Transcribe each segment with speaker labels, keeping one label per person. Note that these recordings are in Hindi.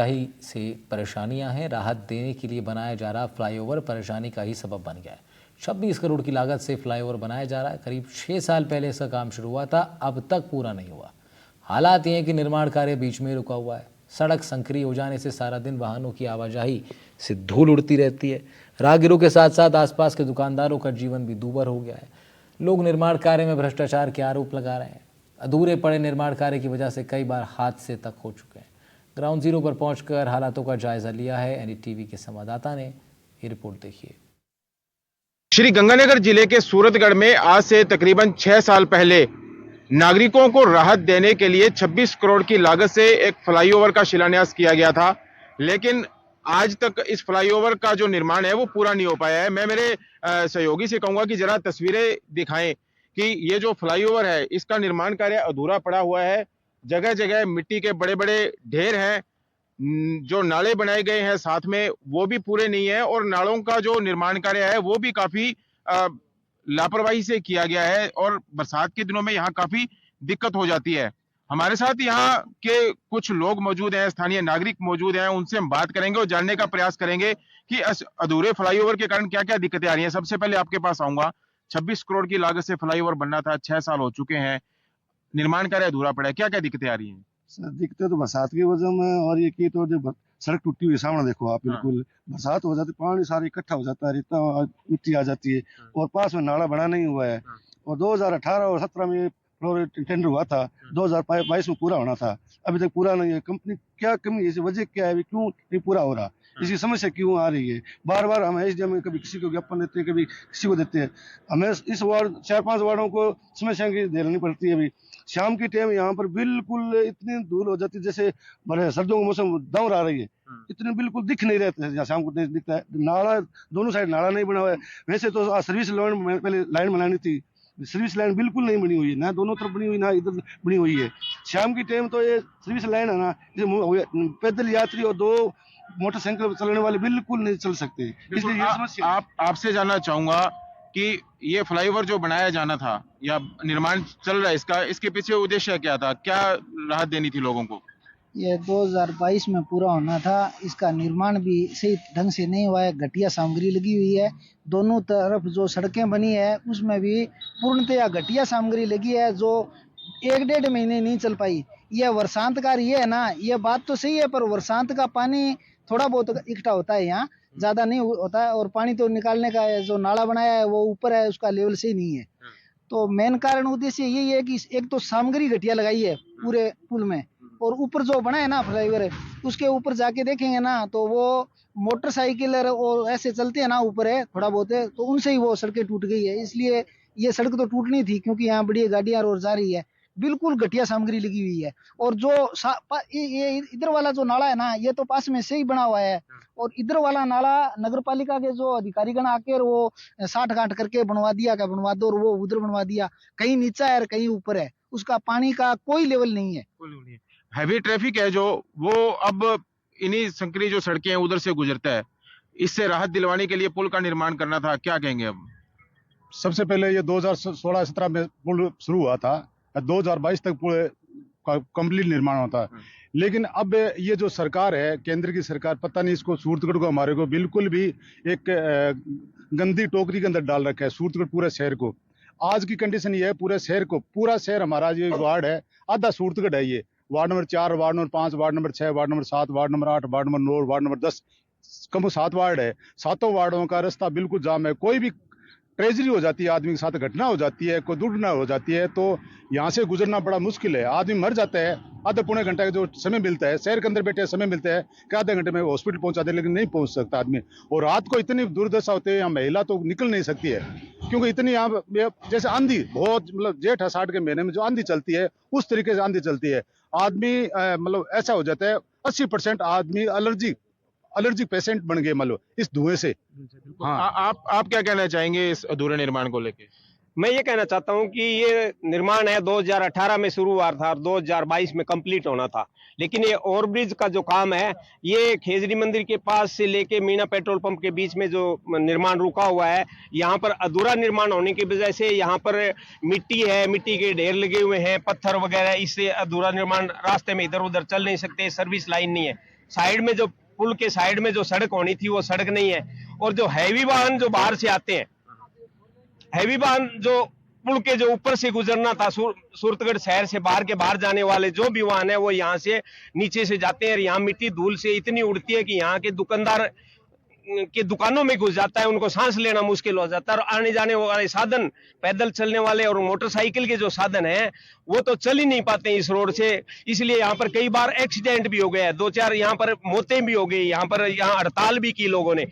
Speaker 1: ही से परेशानियां हैं। राहत देने के लिए बनाया जा रहा फ्लाईओवर परेशानी का ही सबब बन गया है। 26 करोड़ की लागत से फ्लाईओवर बनाया जा रहा है। करीब 6 साल पहले इसका काम शुरू हुआ था, अब तक पूरा नहीं हुआ। हालात ये हैं कि निर्माण कार्य बीच में रुका हुआ है। सड़क संकरी हो जाने से सारा दिन वाहनों की आवाजाही से धूल उड़ती रहती है। राहगीरों के साथ साथ आसपास के दुकानदारों का जीवन भी दूभर हो गया है। लोग निर्माण कार्य में भ्रष्टाचार के आरोप लगा रहे हैं। अधूरे पड़े निर्माण कार्य की वजह से कई बार हादसे तक हो चुके हैं। ग्राउंड जीरो पर पहुंचकर हालातों का जायजा लिया है एनडीटीवी के संवाददाता ने। ये रिपोर्ट देखिए।
Speaker 2: श्री गंगानगर जिले के सूरतगढ़ में आज से तकरीबन 6 साल पहले नागरिकों को राहत देने के लिए 26 करोड़ की लागत से एक फ्लाईओवर का शिलान्यास किया गया था, लेकिन आज तक इस फ्लाईओवर का जो निर्माण है वो पूरा नहीं हो पाया है। मैं मेरे सहयोगी से कहूंगा कि जरा तस्वीरें दिखाएं कि ये जो फ्लाईओवर है इसका निर्माण कार्य अधूरा पड़ा हुआ है। जगह जगह मिट्टी के बड़े बड़े ढेर हैं। जो नाले बनाए गए हैं साथ में वो भी पूरे नहीं है, और नालों का जो निर्माण कार्य है वो भी काफी लापरवाही से किया गया है, और बरसात के दिनों में यहाँ काफी दिक्कत हो जाती है। हमारे साथ यहाँ के कुछ लोग मौजूद हैं, स्थानीय नागरिक मौजूद हैं, उनसे हम बात करेंगे और जानने का प्रयास करेंगे कि अधूरे फ्लाईओवर के कारण क्या क्या दिक्कतें आ रही हैं। सबसे पहले आपके पास आऊंगा। 26 करोड़ की लागत से फ्लाईओवर बनना था, 6 साल हो चुके हैं, निर्माण कार्य अधूरा पड़ा है, क्या क्या दिक्कतें आ रही हैं?
Speaker 3: सर दिक्कतें तो बरसात की वजह में, और ये की तो जो सड़क टूटी हुई सामने देखो आप, बिल्कुल बरसात हो जाती पानी सारा इकट्ठा हो जाता है, रेता मिट्टी आ जाती है, और पास में नाला बना नहीं हुआ है। और 2018 और 17 में फ्लोर टेंडर हुआ था, 2022 में पूरा होना था, अभी तक पूरा नहीं है। कंपनी क्या कमी है, वजह क्या है, क्यों नहीं पूरा हो रहा, इसकी समस्या क्यों आ रही है? बार बार हम एसडीएम में कभी किसी को ज्ञापन देते हैं, कभी किसी को देते हैं। हमें इस वार्ड 4-5 वार्डों को समस्या की झेलनी पड़ती है। अभी शाम की टाइम यहाँ पर बिल्कुल इतनी धूल हो जाती है, जैसे बड़े सर्दियों का मौसम दौर आ रही है, इतने बिल्कुल दिख नहीं रहते हैं। शाम को दिखता है नाला, दोनों साइड नाला नहीं बना हुआ है। वैसे तो सर्विस लाइन पहले लाइन बनानी थी, सर्विस लाइन बिल्कुल नहीं बनी हुई है, ना दोनों तरफ बनी हुई, ना इधर बनी हुई है। शाम की टाइम तो ये सर्विस लाइन है ना, पैदल यात्री और 2 मोटरसाइकिल चलाने वाले बिल्कुल नहीं चल सकते, इसलिए ये समस्या।
Speaker 2: आपसे जानना चाहूंगा कि ये फ्लाईओवर जो बनाया जाना था या निर्माण चल रहा है इसका, इसके पीछे उद्देश्य क्या था, क्या राहत देनी थी लोगों को?
Speaker 4: ये 2022 में पूरा होना था। इसका निर्माण भी सही ढंग से नहीं हुआ है, घटिया सामग्री लगी हुई है। दोनों तरफ जो सड़कें बनी है उसमें भी पूर्णतया घटिया सामग्री लगी है, जो 1-1.5 महीने नहीं चल पाई। यह वर्षांत का ये है ना, ये बात तो सही है, पर वर्षांत का पानी थोड़ा बहुत इकट्ठा होता है, यहाँ ज्यादा नहीं होता है। और पानी तो निकालने का जो नाला बनाया है वो ऊपर है, उसका लेवल सही नहीं है। तो मेन कारण उद्देश्य यही है कि एक तो सामग्री घटिया लगाई है पूरे पुल में, और ऊपर जो बना है ना फ्लाईओवर, उसके ऊपर जाके देखेंगे ना तो वो मोटरसाइकिल और ऐसे चलते हैं ना, ऊपर है थोड़ा बहुत है, तो उनसे ही वो सड़कें टूट गई है। इसलिए ये सड़क तो टूटनी थी, क्योंकि यहाँ बड़ी गाड़ियां रोज जा रही है। बिल्कुल घटिया सामग्री लगी हुई है। और जो ये इधर वाला जो नाला है ना, ये तो पास में से ही बना हुआ है, और इधर वाला नाला नगर पालिका के जो अधिकारीगण आके वो 60 गांठ करके बनवा दिया, क्या बनवा दो, और वो उधर बनवा दिया। कहीं नीचा है कहीं ऊपर है, उसका पानी का कोई लेवल नहीं है।
Speaker 2: हैवी ट्रैफिक है जो, वो अब इन्हीं संकरी जो सड़कें हैं उधर से गुजरता है। इससे राहत दिलवाने के लिए पुल का निर्माण करना था, क्या कहेंगे? अब
Speaker 3: सबसे पहले ये 2016-17 में पुल शुरू हुआ था, 2022 तक पुल का कंप्लीट निर्माण होता है। लेकिन अब ये जो सरकार है, केंद्र की सरकार, पता नहीं इसको सूरतगढ़ को, हमारे को बिल्कुल भी एक गंदी टोकरी के अंदर डाल रखा है, सूरतगढ़ पूरे शहर को। आज की कंडीशन ये है, पूरे शहर को, पूरा शहर हमारा ये वार्ड है, आधा सूरतगढ़ है। ये ward number 4, ward number 5, ward number 6, ward number 7, ward number 8, ward number 9, ward number 10, कम 7 वार्ड है। 7 वार्डों का रास्ता बिल्कुल जाम है। कोई भी ट्रेजरी हो जाती है, आदमी के साथ घटना हो जाती है, कोई दुर्घटना हो जाती है, तो यहाँ से गुजरना बड़ा मुश्किल है। आदमी मर जाता है, आधा पौने घंटे का जो समय मिलता है, शहर के अंदर बैठे समय मिलता है कि आधे घंटे में हॉस्पिटल पहुंचा दे, लेकिन नहीं पहुंच सकता आदमी। और रात को इतनी दुर्दशा होती है, यहाँ महिला तो निकल नहीं सकती है, क्योंकि इतनी यहाँ जैसे आंधी, बहुत मतलब जेठ आषाढ़ के महीने में जो आंधी चलती है उस तरीके से आंधी चलती है। आदमी मतलब ऐसा हो जाता है, 80% आदमी एलर्जी पेशेंट बन गए मतलब इस धुएं से।
Speaker 2: हाँ, आप क्या कहना चाहेंगे इस अधूरे निर्माण को लेके?
Speaker 5: मैं ये कहना चाहता हूँ कि ये निर्माण है 2018 में शुरू हुआ था और 2022 में कंप्लीट होना था, लेकिन ये ओवरब्रिज का जो काम है, ये खेजड़ी मंदिर के पास से लेके मीना पेट्रोल पंप के बीच में जो निर्माण रुका हुआ है, यहाँ पर अधूरा निर्माण होने की वजह से यहाँ पर मिट्टी है, मिट्टी के ढेर लगे हुए हैं, पत्थर वगैरह, इससे अधूरा निर्माण, रास्ते में इधर उधर चल नहीं सकते, सर्विस लाइन नहीं है। साइड में जो पुल के साइड में जो सड़क होनी थी वो सड़क नहीं है, और जो हैवी वाहन जो बाहर से आते हैं, हैवी वाहन जो पुल के जो ऊपर से गुजरना था, सूरतगढ़ शहर से बाहर जाने वाले जो भी वाहन है वो यहाँ से नीचे से जाते हैं, और यहाँ मिट्टी धूल से इतनी उड़ती है कि यहाँ के दुकानदार के दुकानों में घुस जाता है, उनको सांस लेना मुश्किल हो जाता है। और आने जाने वाले साधन, पैदल चलने वाले और मोटरसाइकिल के जो साधन हैं वो तो चल ही नहीं पाते इस रोड से, इसलिए यहाँ पर कई बार एक्सीडेंट भी हो गया है, 2-4 यहाँ पर मौतें भी हो गई। यहाँ हड़ताल भी की लोगों ने।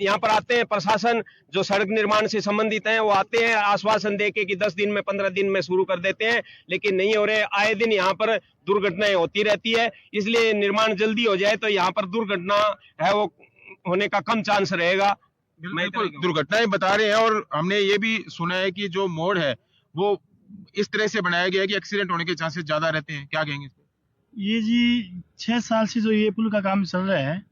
Speaker 5: यहाँ पर आते हैं प्रशासन जो सड़क निर्माण से संबंधित हैं, वो आते हैं आश्वासन देके कि 10 दिन में 15 दिन में शुरू कर देते हैं, लेकिन नहीं हो रहे। आए दिन यहाँ पर दुर्घटनाएं होती रहती है, इसलिए निर्माण जल्दी हो जाए तो यहाँ पर दुर्घटना है वो होने का कम चांस रहेगा।
Speaker 2: बिल्कुल दुर्घटनाएं बता रहे हैं, और हमने ये भी सुना है कि जो मोड़ है वो इस तरह से बनाया गया है कि एक्सीडेंट होने के चांसेस ज्यादा रहते हैं। क्या कहेंगे इस पे?
Speaker 6: ये जी 6 साल से जो ये पुल का काम चल रहा है,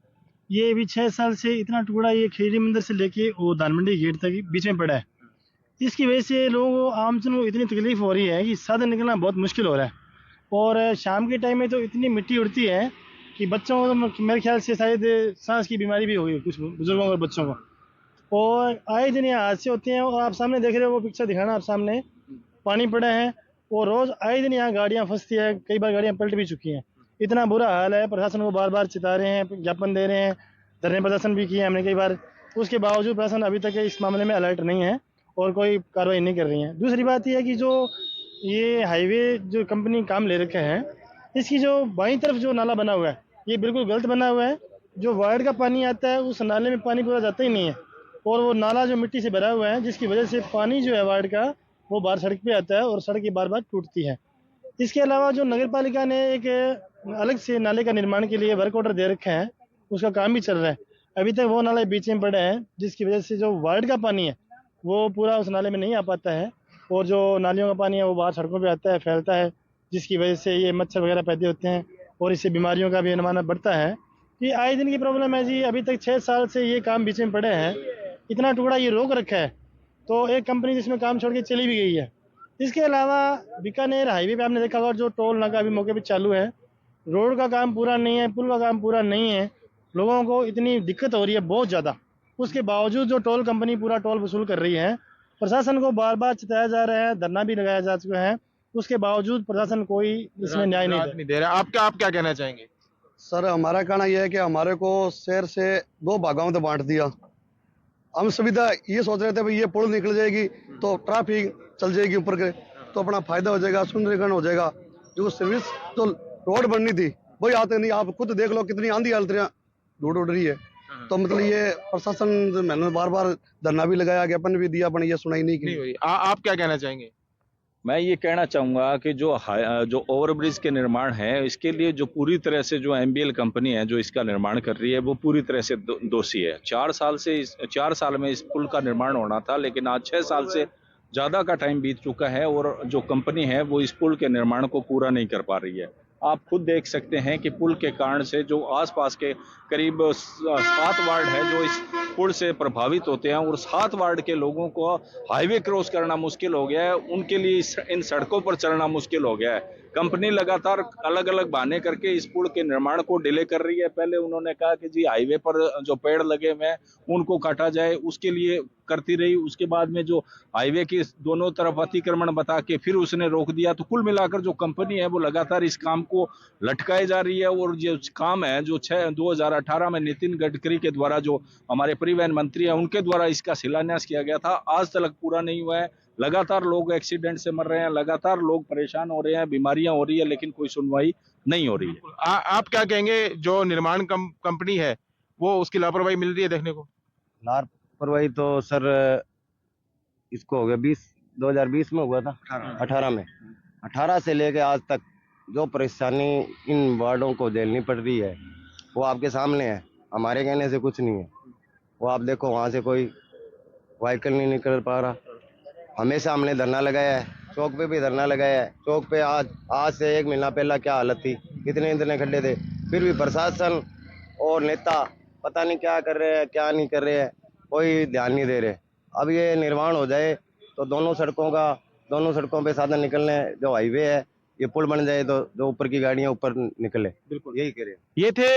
Speaker 6: ये भी 6 साल से इतना टुकड़ा ये खेड़ी मंदिर से लेके वो धानमंडी गेट तक बीच में पड़ा है। इसकी वजह से लोगों को आमजन को इतनी तकलीफ हो रही है कि साधन निकलना बहुत मुश्किल हो रहा है, और शाम के टाइम में तो इतनी मिट्टी उड़ती है कि बच्चों को तो मेरे ख्याल से शायद सांस की बीमारी भी होगी कुछ बुजुर्गों और बच्चों को। और आए दिन यहाँ हादसे होते हैं, और आप सामने देख रहे हो वो पिक्चर दिखाना आप सामने, पानी पड़ा है और रोज़ आए दिन यहाँ गाड़ियाँ फंसती है, कई बार गाड़ियाँ पलट भी चुकी हैं। इतना बुरा हाल है, प्रशासन को बार बार चिता रहे हैं, ज्ञापन दे रहे हैं, धरने प्रदर्शन भी किए हमने कई बार, उसके बावजूद प्रशासन अभी तक इस मामले में अलर्ट नहीं है और कोई कार्रवाई नहीं कर रही है। दूसरी बात यह है कि जो ये हाईवे जो कंपनी काम ले रखे हैं, इसकी जो बाईं तरफ जो नाला बना हुआ है ये बिल्कुल गलत बना हुआ है। जो वार्ड का पानी आता है उस नाले में पानी पूरा जाता ही नहीं है, और वो नाला जो मिट्टी से भरा हुआ है जिसकी वजह से पानी जो है वार्ड का वो बाहर सड़क पे आता है और सड़क बार बार टूटती है। इसके अलावा जो नगर पालिका ने एक अलग से नाले का निर्माण के लिए वर्क ऑर्डर दे रखे हैं, उसका काम भी चल रहा है। अभी तक वो नाले बीच में पड़े हैं, जिसकी वजह से जो वार्ड का पानी है वो पूरा उस नाले में नहीं आ पाता है, और जो नालियों का पानी है वो बाहर सड़कों पे आता है, फैलता है, जिसकी वजह से ये मच्छर वगैरह पैदा होते हैं और इससे बीमारियों का भी अनुमान बढ़ता है। ये आए दिन की प्रॉब्लम है जी। अभी तक 6 साल से ये काम बीच में पड़े हैं, इतना टुकड़ा ये रोक रखा है, तो एक कंपनी जिसमें काम छोड़ के चली भी गई है। इसके अलावा बीकानेर हाईवे पे आपने देखा होगा जो टोल नाका अभी मौके पे चालू है, रोड का काम पूरा नहीं है, पुल का काम पूरा नहीं है, लोगों को इतनी दिक्कत हो रही है बहुत ज़्यादा। उसके बावजूद जो टोल कंपनी पूरा टोल वसूल कर रही है, प्रशासन को बार बार चिताया जा रहा है, धरना भी लगाया जा चुका है, उसके बावजूद प्रशासन कोई इसमें न्याय नहीं
Speaker 2: दे रहा। आप क्या कहना चाहेंगे?
Speaker 7: सर हमारा कहना यह है कि हमारे को शहर से 2 भागों में तो बांट दिया। हम सुविधा ये सोच रहे थे भाई ये पुल निकल जाएगी तो ट्रैफिक चल जाएगी ऊपर के, तो अपना फायदा हो जाएगा, सुंदरीकरण हो जाएगा। जो सर्विस तो रोड बननी थी वही आते नहीं। आप खुद देख लो कितनी आंधी हालत रोड उड़ रही है। तो मतलब ये प्रशासन मैंने बार बार धरना भी लगाया, ज्ञापन भी दिया, पर ये सुनाई नहीं की।
Speaker 2: आप क्या कहना चाहेंगे?
Speaker 8: मैं ये कहना चाहूँगा कि जो ओवरब्रिज के निर्माण है, इसके लिए जो पूरी तरह से जो MBL कंपनी है जो इसका निर्माण कर रही है वो पूरी तरह से दोषी है। 4 साल में इस पुल का निर्माण होना था, लेकिन आज 6 साल से ज़्यादा का टाइम बीत चुका है और जो कंपनी है वो इस पुल के निर्माण को पूरा नहीं कर पा रही है। आप खुद देख सकते हैं कि पुल के कारण से जो आसपास के करीब 7 वार्ड है जो इस पुल से प्रभावित होते हैं, और 7 वार्ड के लोगों को हाईवे क्रॉस करना मुश्किल हो गया है, उनके लिए इन सड़कों पर चलना मुश्किल हो गया है। कंपनी लगातार अलग अलग बहाने करके इस पुल के निर्माण को डिले कर रही है। पहले उन्होंने कहा कि जी हाईवे पर जो पेड़ लगे हुए हैं उनको काटा जाए, उसके लिए करती रही। उसके बाद में जो हाईवे के दोनों तरफ अतिक्रमण बता के फिर उसने रोक दिया। तो कुल मिलाकर जो कंपनी है वो लगातार इस काम को लटकाए जा रही है, और जो काम है जो 2018 में नितिन गडकरी के द्वारा जो हमारे परिवहन मंत्री है उनके द्वारा इसका शिलान्यास किया गया था, आज तक पूरा नहीं हुआ है। लगातार लोग एक्सीडेंट से मर रहे हैं, लगातार लोग परेशान हो रहे हैं, बीमारियां हो रही है, लेकिन कोई सुनवाई नहीं हो रही है।
Speaker 2: आप क्या कहेंगे? जो निर्माण कंपनी है वो उसकी लापरवाही मिल रही है देखने को?
Speaker 9: लापरवाही तो सर इसको हो गया 2020 में हुआ था, 18 में। 18 से लेके आज तक जो परेशानी इन वार्डों को झेलनी पड़ रही है वो आपके सामने है, हमारे कहने से कुछ नहीं है। वो आप देखो वहाँ से कोई व्हीकल नहीं निकल पा रहा। हमेशा हमने धरना लगाया है, चौक पे भी धरना लगाया है। चौक पे आज से 1 महीना पहला क्या हालत थी, कितने खड्डे थे, फिर भी प्रशासन और नेता पता नहीं क्या कर रहे हैं क्या नहीं कर रहे हैं, कोई ध्यान नहीं दे रहे। अब ये निर्माण हो जाए तो दोनों सड़कों पे साधन निकलने जो हाईवे है ये पुल बन जाए तो जो ऊपर की गाड़ियां ऊपर निकले,
Speaker 2: बिल्कुल
Speaker 9: यही करें।
Speaker 2: ये थे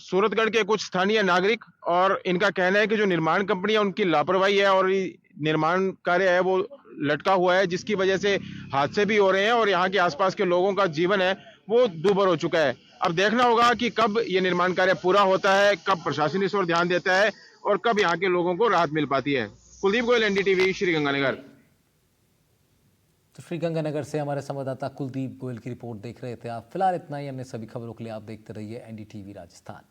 Speaker 2: सूरतगढ़ के कुछ स्थानीय नागरिक और इनका कहना है कि जो निर्माण कंपनी है उनकी लापरवाही है और ये निर्माण कार्य है वो लटका हुआ है, जिसकी वजह से हादसे भी हो रहे हैं और यहाँ के आसपास के लोगों का जीवन है वो दूभर हो चुका है। अब देखना होगा कि कब ये निर्माण कार्य पूरा होता है, कब प्रशासन इस ओर ध्यान देता है और कब यहाँ के लोगों को राहत मिल पाती है। कुलदीप गोयल, एनडीटीवी, श्रीगंगानगर।
Speaker 1: तो श्रीगंगानगर से हमारे संवाददाता कुलदीप गोयल की रिपोर्ट देख रहे थे आप। फिलहाल इतना ही, अन्य सभी खबरों के लिए आप देखते रहिए एनडीटीवी राजस्थान।